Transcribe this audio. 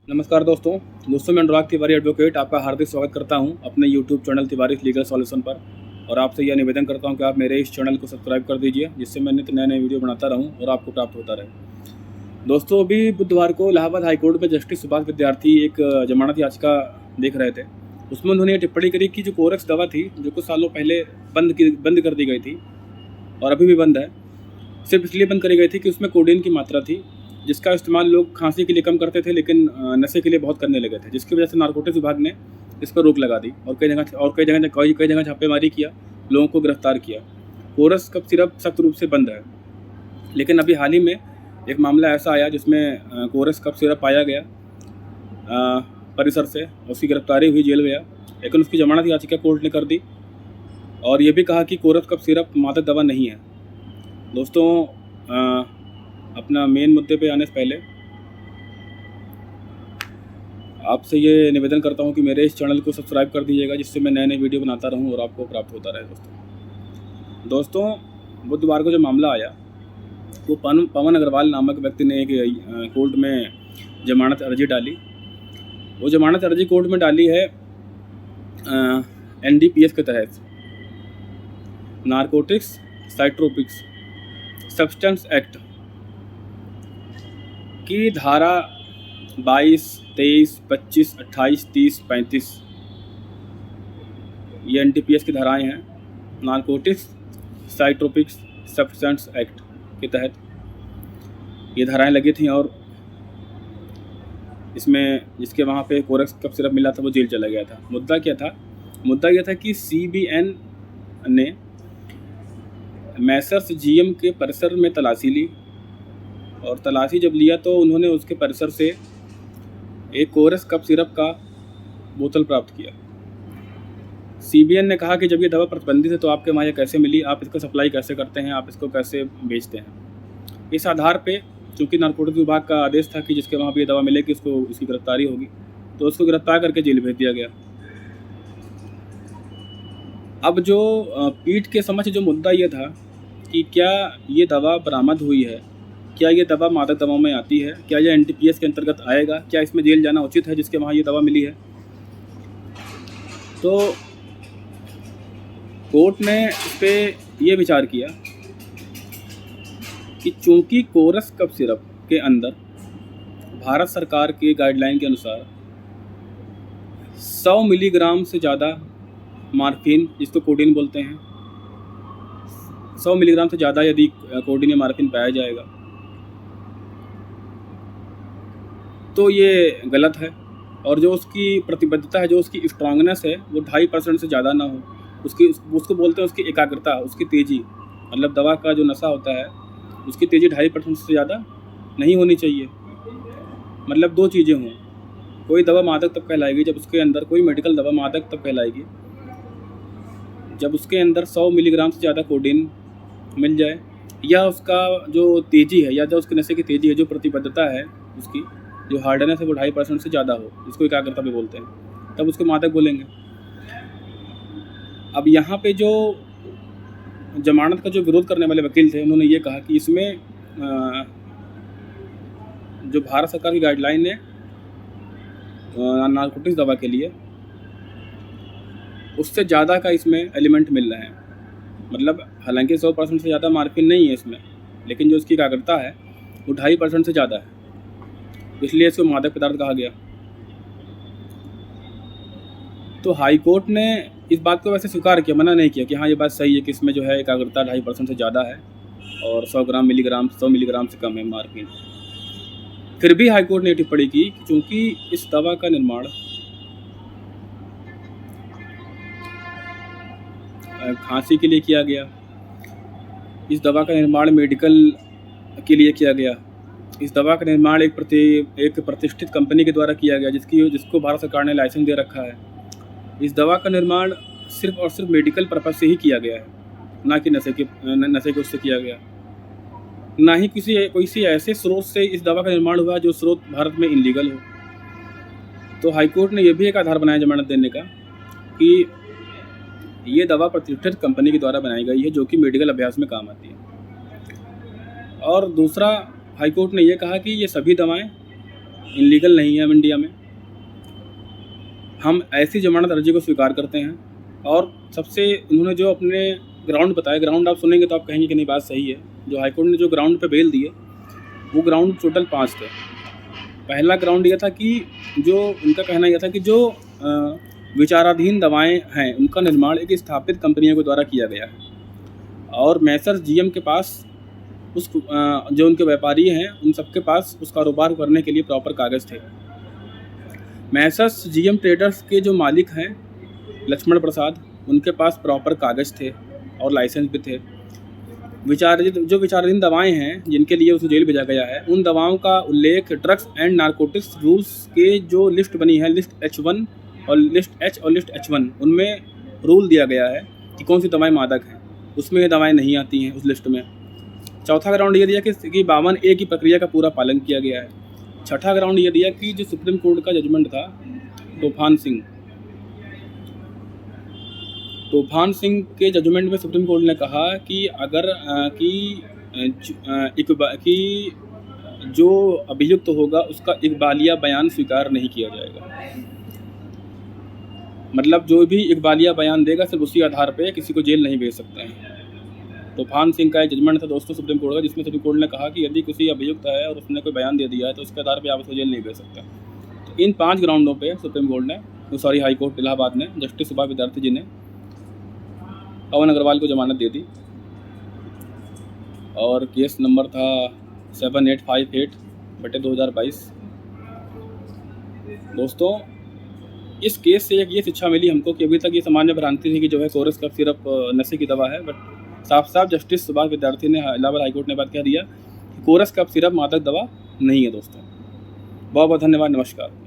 नमस्कार दोस्तों मैं अनुराग तिवारी एडवोकेट आपका हार्दिक स्वागत करता हूं अपने YouTube channel Tiwari legal solution पर। और आपसे यह निवेदन करता हूं कि आप मेरे इस चैनल को सब्सक्राइब कर दीजिए, जिससे मैं नित्य नए वीडियो बनाता रहूं और आपको प्राप्त होता रहे। दोस्तों, अभी बुधवार को इलाहाबाद हाईकोर्ट में जस्टिस सुभाष विद्यार्थी एक जमानत याचिका देख रहे थे। उसमें उन्होंने ये टिप्पणी करी कि जो कोरेक्स दवा थी, जो कुछ सालों पहले बंद कर दी गई थी और अभी भी बंद है, सिर्फ इसलिए बंद करी गई थी कि उसमें कोडीन की मात्रा थी, जिसका इस्तेमाल लोग खांसी के लिए कम करते थे, लेकिन नशे के लिए बहुत करने लगे थे, जिसकी वजह से नारकोटिक्स विभाग ने इस पर रोक लगा दी और कई जगह छापेमारी किया, लोगों को गिरफ्तार किया। कोरस कफ सिरप सख्त रूप से बंद है, लेकिन अभी हाल ही में एक मामला ऐसा आया जिसमें कोरस कफ सिरप पाया गया परिसर से, उसकी गिरफ्तारी हुई, जेल गया, लेकिन उसकी जमानत याचिका कोर्ट ने कर दी और ये भी कहा कि कोरस कफ सिरप मादक दवा नहीं है। दोस्तों, अपना मेन मुद्दे पे आने से पहले आपसे ये निवेदन करता हूँ कि मेरे इस चैनल को सब्सक्राइब कर दीजिएगा, जिससे मैं नए वीडियो बनाता रहूँ और आपको प्राप्त होता रहे। दोस्तों, बुधवार को जो मामला आया वो पवन अग्रवाल नामक व्यक्ति ने एक कोर्ट में जमानत अर्जी डाली। वो जमानत अर्जी कोर्ट में डाली है NDPS के तहत, नारकोटिक्स साइट्रोपिक्स सब्सटेंस एक्ट की धारा 22, 23, 25, 28, 30, 35 ये NDPS की धाराएं हैं। नारकोटिक्स साइट्रोपिक्स सब्सटेंस एक्ट के तहत ये धाराएं लगी थी और इसमें जिसके वहाँ पे कोरेक्स कफ सिरप मिला था वो जेल चला गया था। मुद्दा क्या था कि CBN ने मैसर्स GM के परिसर में तलाशी ली और तलाशी जब लिया तो उन्होंने उसके परिसर से एक कोरेक्स कफ सिरप का बोतल प्राप्त किया। CBN ने कहा कि जब ये दवा प्रतिबंधित है तो आपके वहाँ ये कैसे मिली, आप इसका सप्लाई कैसे करते हैं, आप इसको कैसे बेचते हैं। इस आधार पे चूँकि नारकोटिक्स विभाग का आदेश था कि जिसके वहाँ भी ये दवा मिलेगी उसको उसकी गिरफ्तारी होगी, तो उसको गिरफ्तार करके जेल भेज दिया गया। अब जो पीठ के समक्ष जो मुद्दा ये था कि क्या ये दवा बरामद हुई है, क्या ये दवा मादक दवाओं में आती है, क्या यह NDPS के अंतर्गत आएगा, क्या इसमें जेल जाना उचित है जिसके वहाँ ये दवा मिली है। तो कोर्ट ने इस पर यह विचार किया कि चूंकि कोरस कफ सिरप के अंदर भारत सरकार के गाइडलाइन के अनुसार 100 मिलीग्राम से ज़्यादा मार्फिन, जिसको कोडीन बोलते हैं, 100 मिलीग्राम से ज़्यादा यदि कोडीन या मार्फिन पाया जाएगा तो ये गलत है। और जो उसकी प्रतिबद्धता है, जो उसकी स्ट्रांगनेस है, वो 2.5% से ज़्यादा ना हो। उसको बोलते हैं उसकी एकाग्रता, उसकी तेज़ी, मतलब दवा का जो नशा होता है उसकी तेज़ी 2.5% से ज़्यादा नहीं होनी चाहिए। मतलब दो चीज़ें हों, कोई दवा मादक तब कहलाएगी जब उसके अंदर, कोई मेडिकल दवा मादक तब कहलाएगी जब उसके अंदर 100 मिलीग्राम से ज़्यादा कोडीन मिल जाए, या उसका जो तेज़ी है, या जो उसके नशे की तेज़ी है, जो प्रतिबद्धता है, उसकी जो हार्डनेस है वो 2.5% से ज़्यादा हो, जिसको एकाग्रता भी बोलते हैं, तब उसको मादक बोलेंगे। अब यहाँ पे जो जमानत का जो विरोध करने वाले वकील थे, उन्होंने ये कहा कि इसमें जो भारत सरकार की गाइडलाइन है नारकोटिक्स दवा के लिए, उससे ज़्यादा का इसमें एलिमेंट मिल रहे हैं। मतलब हालांकि 100% से ज़्यादा मार्फिन नहीं है इसमें, लेकिन जो इसकी एकाग्रता है वो 2.5% से ज़्यादा है, इसलिए इसको मादक पदार्थ कहा गया। तो हाई कोर्ट ने इस बात को वैसे स्वीकार किया, मना नहीं किया कि हाँ ये बात सही है कि इसमें जो है एकाग्रता 2.5% से ज़्यादा है और 100 मिलीग्राम से कम है मार्फिन। फिर भी हाई कोर्ट ने टिप्पणी की कि चूँकि इस दवा का निर्माण खांसी के लिए किया गया, इस दवा का निर्माण मेडिकल के लिए किया गया, इस दवा का निर्माण एक प्रतिष्ठित कंपनी के द्वारा किया गया जिसको भारत सरकार ने लाइसेंस दे रखा है, इस दवा का निर्माण सिर्फ और सिर्फ मेडिकल पर्पज से ही किया गया है, ना कि नशे के उससे किया गया, ना ही किसी ऐसे स्रोत से इस दवा का निर्माण हुआ जो स्रोत भारत में इनलीगल हो। तो हाईकोर्ट ने यह भी एक आधार बनाया जमानत देने का कि ये दवा प्रतिष्ठित कंपनी के द्वारा बनाई गई है, जो कि मेडिकल अभ्यास में काम आती है। और दूसरा, हाईकोर्ट ने यह कहा कि ये सभी दवाएं इनलीगल नहीं है हम इंडिया में। हम ऐसी जमानत अर्जी को स्वीकार करते हैं। और सबसे उन्होंने जो अपने ग्राउंड बताया, ग्राउंड आप सुनेंगे तो आप कहेंगे कि नहीं बात सही है। जो हाईकोर्ट ने जो ग्राउंड पे बेल दिए वो ग्राउंड टोटल 5 थे। पहला ग्राउंड ये था कि जो उनका कहना यह था कि जो विचाराधीन दवाएं हैं उनका निर्माण एक स्थापित कंपनियों के द्वारा किया गया है और मैसर्स जीएम के पास उस जो उनके व्यापारी हैं उन सबके पास उस कारोबार करने के लिए प्रॉपर कागज़ थे। मैसर्स जीएम ट्रेडर्स के जो मालिक हैं लक्ष्मण प्रसाद, उनके पास प्रॉपर कागज़ थे और लाइसेंस भी थे। जो विचाराधीन दवाएं हैं जिनके लिए उसे जेल भेजा गया है, उन दवाओं का उल्लेख ड्रग्स एंड नारकोटिक्स रूल्स के जो लिस्ट बनी है, लिस्ट H1 और लिस्ट H और लिस्ट H1, उनमें रूल दिया गया है कि कौन सी दवाएं मादक हैं। उसमें ये दवाएं नहीं आती हैं उस लिस्ट में। चौथा ग्राउंड ये दिया कि 52A की प्रक्रिया का पूरा पालन किया गया है। छठा ग्राउंड ये दिया कि जो सुप्रीम कोर्ट का जजमेंट था तूफान सिंह के जजमेंट में सुप्रीम कोर्ट ने कहा कि अगर कि जो अभियुक्त होगा उसका इकबालिया बयान स्वीकार नहीं किया जाएगा। मतलब जो भी इकबालिया बयान देगा सिर्फ उसी आधार पे किसी को जेल नहीं भेज सकते हैं। तूफान सिंह का एक जजमेंट था दोस्तों सुप्रीम कोर्ट का, जिसमें सुप्रीम कोर्ट ने कहा कि यदि किसी अभियुक्त है और उसने कोई बयान दे दिया है तो उसके आधार पे आप उसको जेल नहीं भेज सकते। तो इन 5 ग्राउंडों पे सुप्रीम कोर्ट ने हाई कोर्ट इलाहाबाद ने जस्टिस सुभा विद्यार्थी जी ने पवन अग्रवाल को जमानत दे दी और केस नंबर था 7858/2022। दोस्तों इस केस से एक ये शिक्षा मिली हमको कि अभी तक ये सामान्य भ्रांति थी कि जो है कोरस कफ सिरप नशे की दवा है, बट साफ साफ जस्टिस सुभाष विद्यार्थी ने इलाहाबाद हाईकोर्ट ने बात कह दिया कि कोरस कफ सिरप मादक दवा नहीं है। दोस्तों बहुत बहुत धन्यवाद, नमस्कार।